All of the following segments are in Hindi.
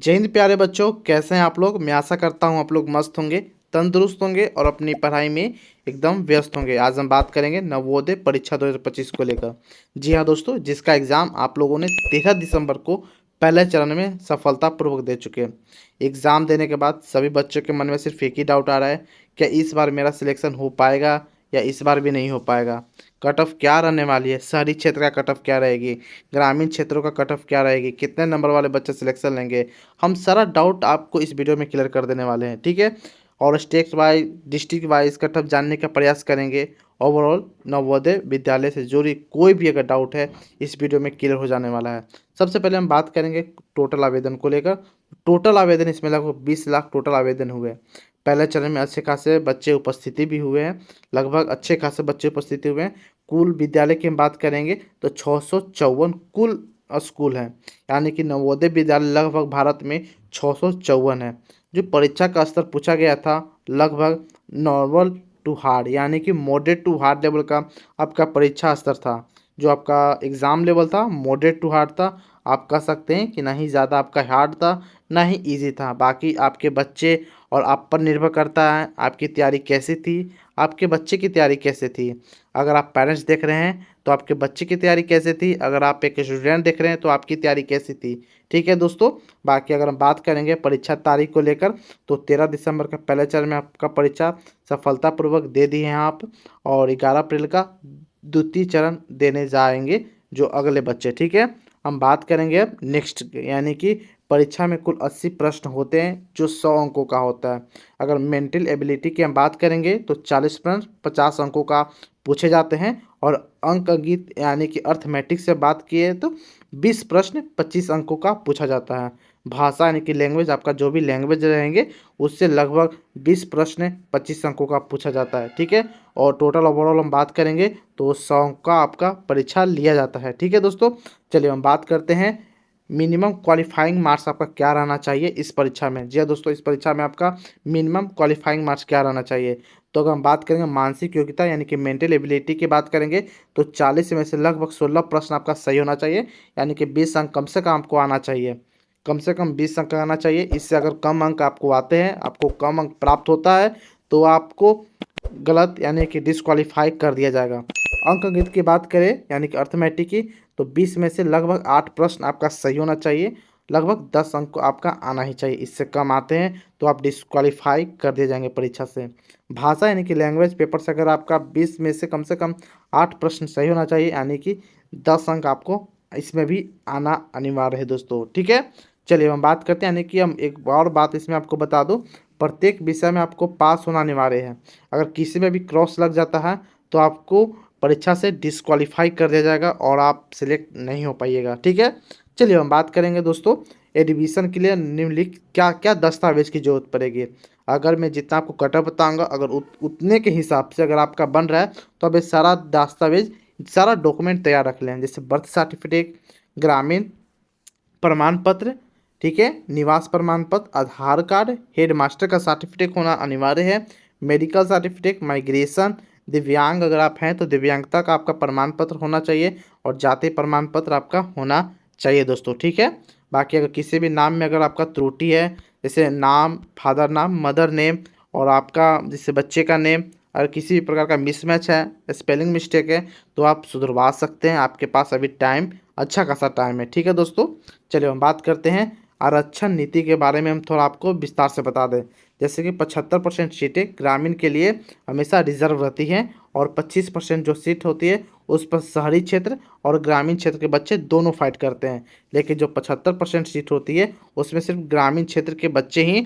जय हिंद प्यारे बच्चों, कैसे हैं आप लोग। मैं आशा करता हूं आप लोग मस्त होंगे, तंदुरुस्त होंगे और अपनी पढ़ाई में एकदम व्यस्त होंगे। आज हम बात करेंगे नवोदय परीक्षा 2025 को लेकर। जी हाँ दोस्तों, जिसका एग्ज़ाम आप लोगों ने 13 दिसंबर को पहले चरण में सफलतापूर्वक दे चुके हैं। एग्ज़ाम देने के बाद सभी बच्चों के मन में सिर्फ एक ही डाउट आ रहा है, क्या इस बार मेरा सिलेक्शन हो पाएगा या इस बार भी नहीं हो पाएगा। कट ऑफ क्या रहने वाली है, शहरी क्षेत्र का कट ऑफ क्या रहेगी, ग्रामीण क्षेत्रों का कट ऑफ क्या रहेगी, कितने नंबर वाले बच्चे सिलेक्शन लेंगे। हम सारा डाउट आपको इस वीडियो में क्लियर कर देने वाले हैं, ठीक है। और state wise, district wise cut off जानने का प्रयास करेंगे। ओवरऑल नवोदय विद्यालय से जुड़ी कोई भी अगर डाउट है इस वीडियो में क्लियर हो जाने वाला है। सबसे पहले हम बात करेंगे टोटल आवेदन को लेकर। टोटल आवेदन इसमें लगभग 20 लाख टोटल आवेदन हुए। पहले चरण में अच्छे खासे बच्चे उपस्थिति भी हुए हैं, लगभग अच्छे खासे बच्चे उपस्थिति हुए हैं। कुल विद्यालय की हम बात करेंगे तो 654 कुल स्कूल हैं, यानी कि नवोदय विद्यालय लगभग भारत में 654 है। जो परीक्षा का स्तर पूछा गया था लगभग नॉर्मल टू हार्ड, यानी कि मॉडरेट टू हार्ड लेवल का आपका परीक्षा स्तर था। जो आपका एग्ज़ाम लेवल था मॉडरेट टू हार्ड था। आप कह सकते हैं कि ना ही ज़्यादा आपका हार्ड था ना ही इजी था। बाकी आपके बच्चे और आप पर निर्भर करता है आपकी तैयारी कैसी थी, आपके बच्चे की तैयारी कैसे थी। अगर आप पेरेंट्स देख रहे हैं तो आपके बच्चे की तैयारी कैसे थी, अगर आप एक स्टूडेंट देख रहे हैं तो आपकी तैयारी कैसी थी, ठीक है दोस्तों। बाकी अगर हम बात करेंगे परीक्षा तारीख को लेकर तो 13 दिसंबर का पहले चरण में आपका परीक्षा सफलतापूर्वक दे दी है आप, और 11 अप्रैल का द्वितीय चरण देने जाएंगे जो अगले बच्चे, ठीक है। हम बात करेंगे अब नेक्स्ट, यानी कि परीक्षा में कुल 80 प्रश्न होते हैं जो 100 अंकों का होता है। अगर मेंटल एबिलिटी की हम बात करेंगे तो 40 प्रश्न 50 अंकों का पूछे जाते हैं। और अंक गणित यानी कि अर्थमेटिक से बात किए तो 20 प्रश्न 25 अंकों का पूछा जाता है। भाषा यानी कि लैंग्वेज, आपका जो भी लैंग्वेज रहेंगे उससे लगभग 20 प्रश्न 25 अंकों का पूछा जाता है, ठीक है। और टोटल ओवरऑल हम बात करेंगे तो 100 अंक का आपका परीक्षा लिया जाता है, ठीक है दोस्तों। चलिए हम बात करते हैं मिनिमम क्वालिफाइंग मार्क्स आपका क्या रहना चाहिए इस परीक्षा में। जी हाँ दोस्तों, इस परीक्षा में आपका मिनिमम क्वालिफाइंग मार्क्स क्या रहना चाहिए। तो अगर हम बात करेंगे मानसिक योग्यता यानी कि मेंटल एबिलिटी की बात करेंगे तो 40 में से लगभग 16 प्रश्न आपका सही होना चाहिए, यानी कि 20 अंक कम से कम आपको आना चाहिए। कम से कम 20 अंक आना चाहिए। इससे अगर कम अंक आपको आते हैं, आपको कम अंक प्राप्त होता है तो आपको गलत यानी कि डिस्क्वालीफाई कर दिया जाएगा। अंकगणित की बात करें यानी कि अर्थमेटिक की तो 20 में से लगभग 8 प्रश्न आपका सही होना चाहिए, लगभग 10 अंक आपका आना ही चाहिए। इससे कम आते हैं तो आप डिस्क्वालीफाई कर दिए जाएंगे परीक्षा से। भाषा यानी कि लैंग्वेज पेपर से अगर आपका 20 में से कम 8 प्रश्न सही होना चाहिए, यानी कि 10 अंक आपको इसमें भी आना अनिवार्य है दोस्तों, ठीक है। चलिए हम बात करते हैं, यानी कि हम एक और बात इसमें आपको बता दूं, प्रत्येक विषय में आपको पास होना अनिवार्य है। अगर किसी में भी क्रॉस लग जाता है तो आपको परीक्षा से डिस्क्वालीफाई कर दिया जाएगा और आप सिलेक्ट नहीं हो पाइएगा, ठीक है। चलिए हम बात करेंगे दोस्तों एडमिशन के लिए निम्नलिखित क्या क्या दस्तावेज की जरूरत पड़ेगी। अगर मैं जितना आपको कट ऑफ बताऊँगा, अगर उतने के हिसाब से अगर आपका बन रहा है तो अब ये सारा दस्तावेज, सारा डॉक्यूमेंट तैयार रख लें। जैसे बर्थ सर्टिफिकेट, ग्रामीण प्रमाण पत्र, ठीक है, निवास प्रमाण पत्र, आधार कार्ड, हेड मास्टर का सर्टिफिकेट होना अनिवार्य है, मेडिकल सर्टिफिकेट, माइग्रेशन, दिव्यांग अगर आप हैं तो दिव्यांगता का आपका प्रमाण पत्र होना चाहिए, और जाति प्रमाण पत्र आपका होना चाहिए दोस्तों, ठीक है। बाकी अगर किसी भी नाम में अगर आपका त्रुटि है, जैसे नाम, फादर नाम, मदर नेम और आपका जैसे बच्चे का नेम, अगर किसी भी प्रकार का मिसमैच है, स्पेलिंग मिस्टेक है तो आप सुधरवा सकते हैं। आपके पास अभी टाइम, अच्छा खासा टाइम है, ठीक है दोस्तों। चलिए हम बात करते हैं आरक्षण नीति के बारे में। हम थोड़ा आपको विस्तार से बता दें। जैसे कि 75% सीटें ग्रामीण के लिए हमेशा रिजर्व रहती हैं, और 25% जो सीट होती है उस पर शहरी क्षेत्र और ग्रामीण क्षेत्र के बच्चे दोनों फाइट करते हैं। लेकिन जो 75% सीट होती है उसमें सिर्फ ग्रामीण क्षेत्र के बच्चे ही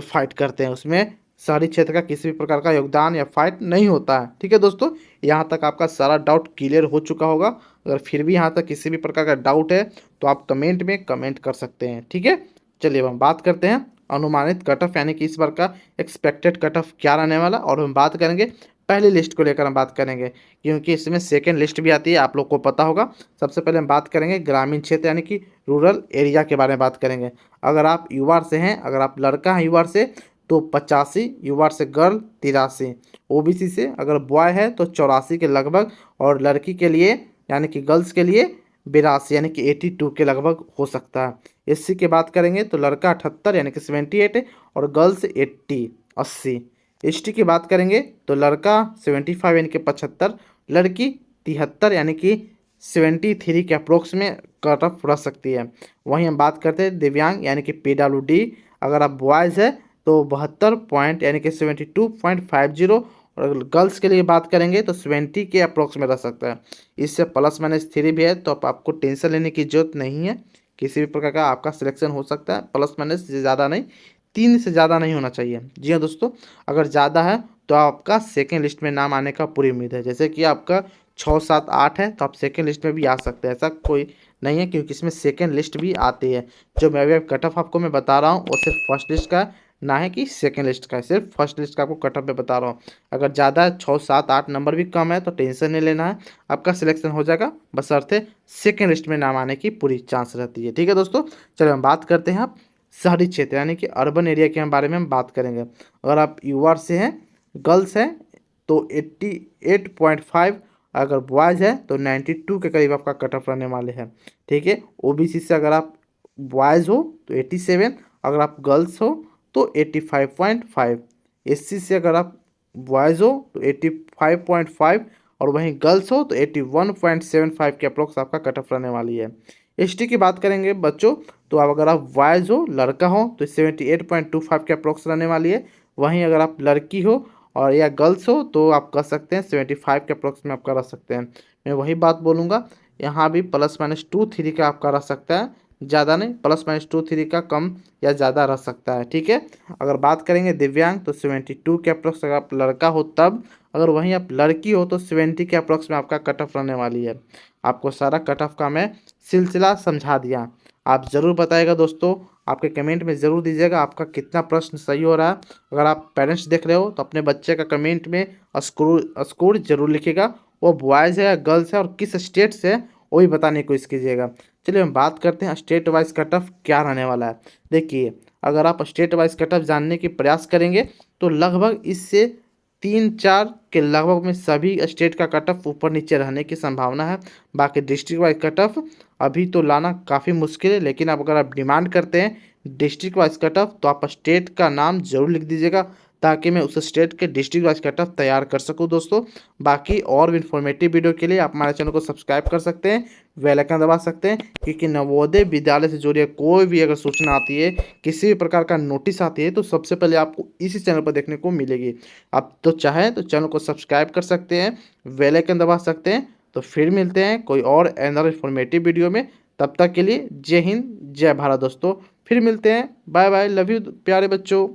फाइट करते हैं, उसमें शहरी क्षेत्र का किसी भी प्रकार का योगदान या फाइट नहीं होता है, ठीक है दोस्तों। यहाँ तक आपका सारा डाउट क्लियर हो चुका होगा। अगर फिर भी यहाँ तक किसी भी प्रकार का डाउट है तो आप कमेंट में कमेंट कर सकते हैं, ठीक है। चलिए अब हम बात करते हैं अनुमानित कट ऑफ, यानी कि इस बार का एक्सपेक्टेड कट ऑफ क्या रहने वाला। और हम बात करेंगे पहली लिस्ट को लेकर हम बात करेंगे, क्योंकि इसमें सेकेंड लिस्ट भी आती है, आप लोग को पता होगा। सबसे पहले हम बात करेंगे ग्रामीण क्षेत्र यानी कि रूरल एरिया के बारे में बात करेंगे। अगर आप यूआर से हैं, अगर आप लड़का हैं यूआर से तो 85, यूआर से गर्ल 83, ओबीसी से अगर बॉय है तो 84 के लगभग, और लड़की के लिए यानी कि गर्ल्स के लिए 82 यानी कि 82 के लगभग हो सकता है। एससी की बात करेंगे तो लड़का 78 यानी कि 78 और गर्ल्स 80। एसटी की बात करेंगे तो लड़का 75 यानी कि 75, लड़की 73 यानी कि 73 के अप्रोक्स में कट ऑफ रह सकती है। वहीं हम बात करते हैं दिव्यांग यानी कि PWD, अगर आप बॉयज़ है तो 72 पॉइंट यानी कि 72.50, और गर्ल्स के लिए बात करेंगे तो 70 के अप्रोक्स में रह सकता है। इससे +-3 भी है, तो आपको टेंशन लेने की ज़रूरत नहीं है। किसी भी प्रकार का आपका सिलेक्शन हो सकता है, +- से ज़्यादा नहीं, 3 से ज़्यादा नहीं होना चाहिए। जी हाँ दोस्तों, अगर ज़्यादा है तो आपका सेकेंड लिस्ट में नाम आने का पूरी उम्मीद है। जैसे कि आपका 6, 7, 8 है तो आप सेकेंड लिस्ट में भी आ सकते हैं, ऐसा कोई नहीं है, क्योंकि इसमें सेकेंड लिस्ट भी आती है। जो मैं अभी कट ऑफ आपको मैं बता रहा हूँ वो सिर्फ फर्स्ट लिस्ट का ना है कि सेकेंड लिस्ट का है, सिर्फ फर्स्ट लिस्ट का आपको कट ऑफ में बता रहा हूँ। अगर ज़्यादा है, 6, 7, 8 नंबर भी कम है तो टेंशन नहीं लेना है, आपका सिलेक्शन हो जाएगा, बशर्ते सेकेंड लिस्ट में नाम आने की पूरी चांस रहती है। ठीक है दोस्तों, चलिए हम बात करते हैं आप शहरी क्षेत्र यानी कि अर्बन एरिया के बारे में हम बात करेंगे। अगर आप यूआर से हैं, गर्ल्स हैं तो 88.5, अगर बॉयज़ है तो 92 के करीब आपका कट ऑफ रहने वाले हैं। ठीक है, ओबीसी से अगर आप बॉयज़ हो तो 87, अगर आप गर्ल्स हो तो 85.5, एससी से अगर आप बॉयज़ हो तो 85.5 और वहीं गर्ल्स हो तो 81.75 के अप्रोक्स आपका कट ऑफ रहने वाली है। एसटी की बात करेंगे बच्चों, तो आप अगर आप बॉयज़ हो, लड़का हो तो 78.25 के अप्रोक्स रहने वाली है। वहीं अगर आप लड़की हो और या गर्ल्स हो तो आप कर सकते हैं 75 के अप्रोक्स में आप करा सकते हैं। मैं वही बात बोलूँगा, यहाँ भी +-2, 3 का आपका रह सकता है, ज़्यादा नहीं, +-2, 3 का कम या ज़्यादा रह सकता है। ठीक है, अगर बात करेंगे दिव्यांग तो 72 के अप्रोक्स अगर आप लड़का हो तब, अगर वहीं आप लड़की हो तो 70 के अप्रोक्स में आपका कट ऑफ रहने वाली है। आपको सारा कट ऑफ का मैं सिलसिला समझा दिया। आप ज़रूर बताइएगा दोस्तों, आपके कमेंट में ज़रूर दीजिएगा आपका कितना प्रश्न सही हो रहा है। अगर आप पेरेंट्स देख रहे हो तो अपने बच्चे का कमेंट में स्कोर जरूर लिखिएगा, वो बॉयज़ है या गर्ल्स है और किस स्टेट से है वो भी बताने की कोशिश कीजिएगा। चलिए हम बात करते हैं स्टेट वाइज कट ऑफ क्या रहने वाला है। देखिए, अगर आप स्टेट वाइज कट ऑफ जानने की प्रयास करेंगे तो लगभग इससे 3-4 के लगभग में सभी स्टेट का कट ऑफ ऊपर नीचे रहने की संभावना है। बाकी डिस्ट्रिक्ट वाइज कट ऑफ अभी तो लाना काफ़ी मुश्किल है, लेकिन अब अगर आप डिमांड करते हैं डिस्ट्रिक्ट वाइज कट ऑफ तो आप स्टेट का नाम जरूर लिख दीजिएगा, ताकि मैं उस स्टेट के डिस्ट्रिक्ट वाइज कट ऑफ तैयार कर सकूं दोस्तों। बाकी और भी इन्फॉर्मेटिव वीडियो के लिए आप हमारे चैनल को सब्सक्राइब कर सकते हैं, बेल आइकन दबा सकते हैं, क्योंकि नवोदय विद्यालय से जुड़ी कोई भी अगर सूचना आती है, किसी भी प्रकार का नोटिस आती है तो सबसे पहले आपको इसी चैनल पर देखने को मिलेगी। आप तो चाहें तो चैनल को सब्सक्राइब कर सकते हैं, बेल आइकन दबा सकते हैं। तो फिर मिलते हैं कोई और अनदर इन्फॉर्मेटिव वीडियो में, तब तक के लिए जय हिंद, जय भारत दोस्तों। फिर मिलते हैं, बाय बाय, लव यू प्यारे बच्चों।